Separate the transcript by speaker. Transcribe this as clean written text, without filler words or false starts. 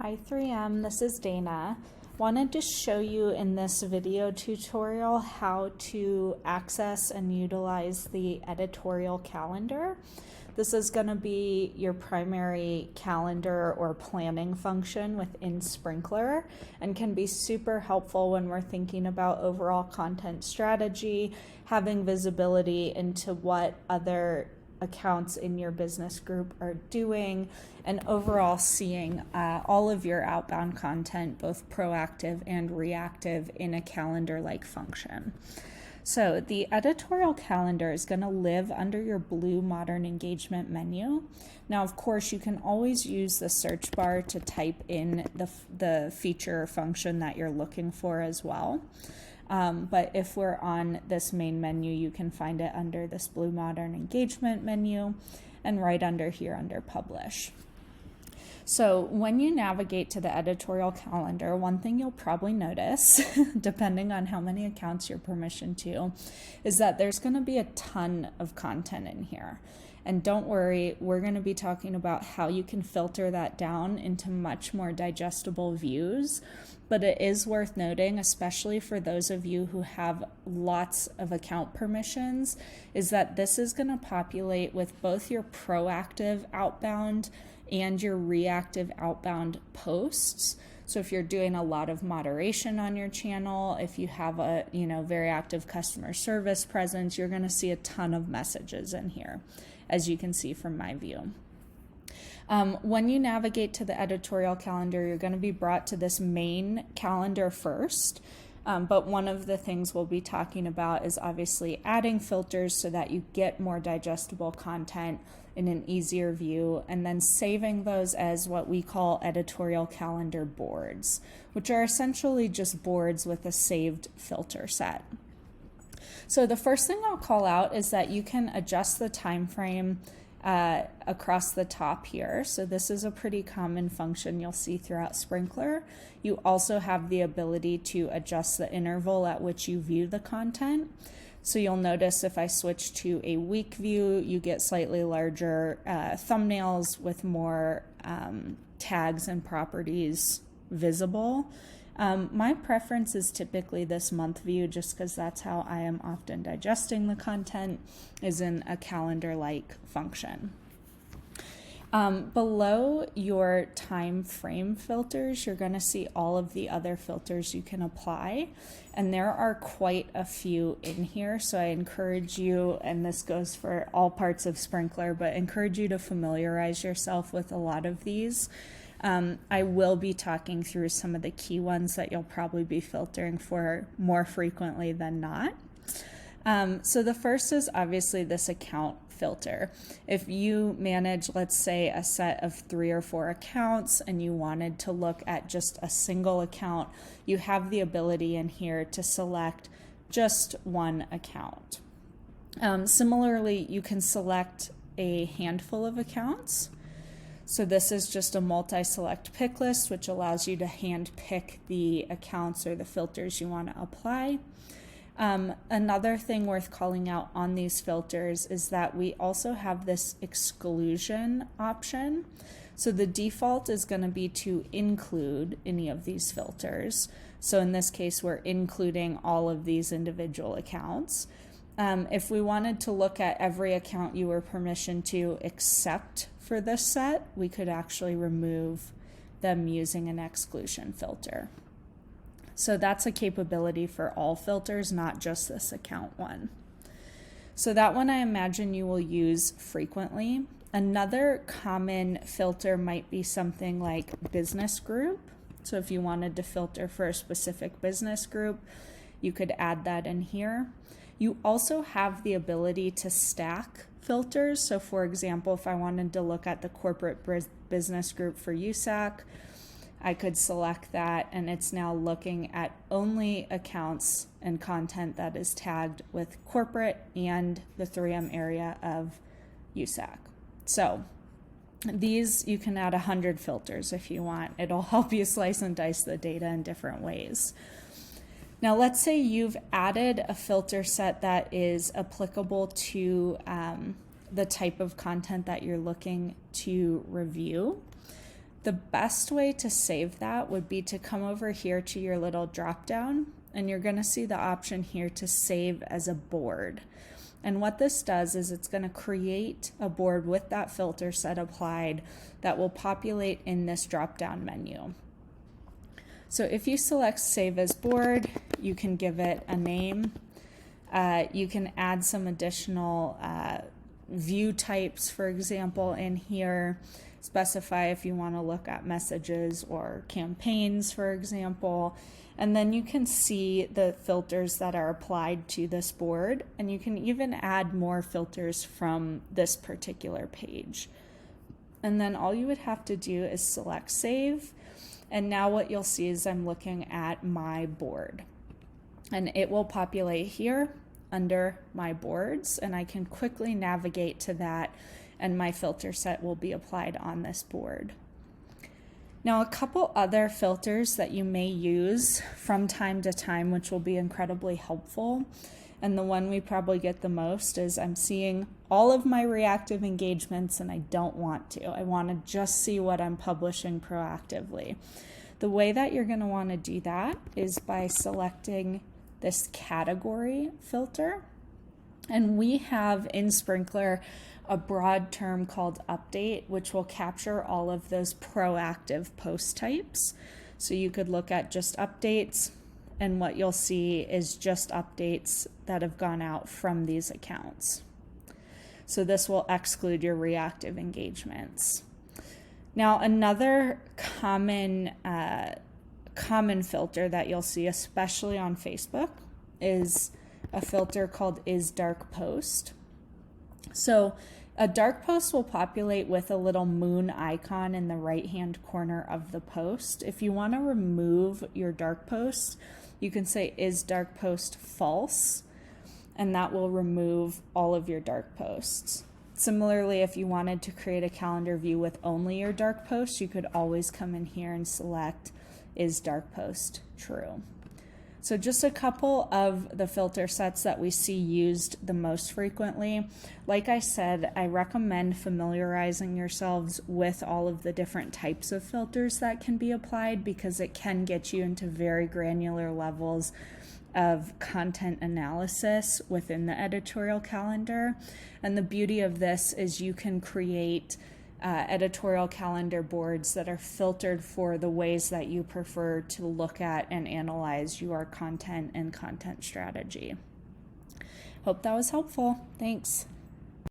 Speaker 1: Hi 3M, this is Dana. Wanted to show you in this video tutorial how to access and utilize the editorial calendar. This is going to be your primary calendar or planning function within Sprinklr and can be super helpful when we're thinking about overall content strategy, having visibility into what other accounts in your business group are doing, and overall seeing all of your outbound content, both proactive and reactive, in a calendar-like function. So the editorial calendar is going to live under your blue Modern Engagement menu. Now, of course, you can always use the search bar to type in the feature or function that you're looking for as well. But if we're on this main menu, you can find it under this blue Modern Engagement menu and right under here under Publish. So when you navigate to the editorial calendar, one thing you'll probably notice, depending on how many accounts you're permissioned to, is that there's going to be a ton of content in here. And don't worry, we're going to be talking about how you can filter that down into much more digestible views. But it is worth noting, especially for those of you who have lots of account permissions, is that this is going to populate with both your proactive outbound and your reactive outbound posts. So if you're doing a lot of moderation on your channel, if you have a very active customer service presence, you're going to see a ton of messages in here, as you can see from my view. When you navigate to the editorial calendar, you're going to be brought to this main calendar first. But one of the things we'll be talking about is obviously adding filters so that you get more digestible content in an easier view, and then saving those as what we call editorial calendar boards, which are essentially just boards with a saved filter set. So the first thing I'll call out is that you can adjust the time frame across the top here. So this is a pretty common function you'll see throughout Sprinklr. You also have the ability to adjust the interval at which you view the content. So you'll notice if I switch to a week view, you get slightly larger thumbnails with more tags and properties visible. My preference is typically this month view, just because that's how I am often digesting the content, is in a calendar-like function. Below your time frame filters, you're going to see all of the other filters you can apply, and there are quite a few in here. So I encourage you, and this goes for all parts of Sprinklr, but encourage you to familiarize yourself with a lot of these. I will be talking through some of the key ones that you'll probably be filtering for more frequently than not. So the first is obviously this account filter. If you manage, let's say, a set of 3 or 4 accounts and you wanted to look at just a single account, you have the ability in here to select just one account. Similarly, you can select a handful of accounts. So this is just a multi-select pick list, which allows you to hand pick the accounts or the filters you want to apply. Another thing worth calling out on these filters is that we also have this exclusion option. So the default is going to be to include any of these filters. So in this case, we're including all of these individual accounts. If we wanted to look at every account you were permissioned to except for this set, we could actually remove them using an exclusion filter. So that's a capability for all filters, not just this account one. So that one I imagine you will use frequently. Another common filter might be something like business group. So if you wanted to filter for a specific business group, you could add that in here. You also have the ability to stack filters. So for example, if I wanted to look at the corporate business group for USAC, I could select that, and it's now looking at only accounts and content that is tagged with corporate and the 3M area of USAC. So these, you can add 100 filters if you want. It'll help you slice and dice the data in different ways. Now, let's say you've added a filter set that is applicable to the type of content that you're looking to review. The best way to save that would be to come over here to your little drop down, and you're going to see the option here to save as a board. And what this does is it's going to create a board with that filter set applied that will populate in this drop down menu. So if you select Save as Board, you can give it a name. You can add some additional view types, for example, in here. Specify if you want to look at messages or campaigns, for example. And then you can see the filters that are applied to this board, and you can even add more filters from this particular page. And then all you would have to do is select Save, and now what you'll see is I'm looking at my board, and it will populate here under my boards, and I can quickly navigate to that, and my filter set will be applied on this board. Now, a couple other filters that you may use from time to time, which will be incredibly helpful, and the one we probably get the most is I'm seeing all of my reactive engagements and I don't want to. I want to just see what I'm publishing proactively. The way that you're going to want to do that is by selecting this category filter. And we have in Sprinklr a broad term called update, which will capture all of those proactive post types. So you could look at just updates, and what you'll see is just updates that have gone out from these accounts. So this will exclude your reactive engagements. Now, another common filter that you'll see, especially on Facebook, is a filter called Is Dark Post. So a dark post will populate with a little moon icon in the right-hand corner of the post. If you want to remove your dark post, you can say Is Dark Post False, and that will remove all of your dark posts. Similarly, if you wanted to create a calendar view with only your dark posts, you could always come in here and select Is Dark Post True. So just a couple of the filter sets that we see used the most frequently. Like I said, I recommend familiarizing yourselves with all of the different types of filters that can be applied, because it can get you into very granular levels of content analysis within the editorial calendar. And the beauty of this is you can create editorial calendar boards that are filtered for the ways that you prefer to look at and analyze your content and content strategy. Hope that was helpful. Thanks.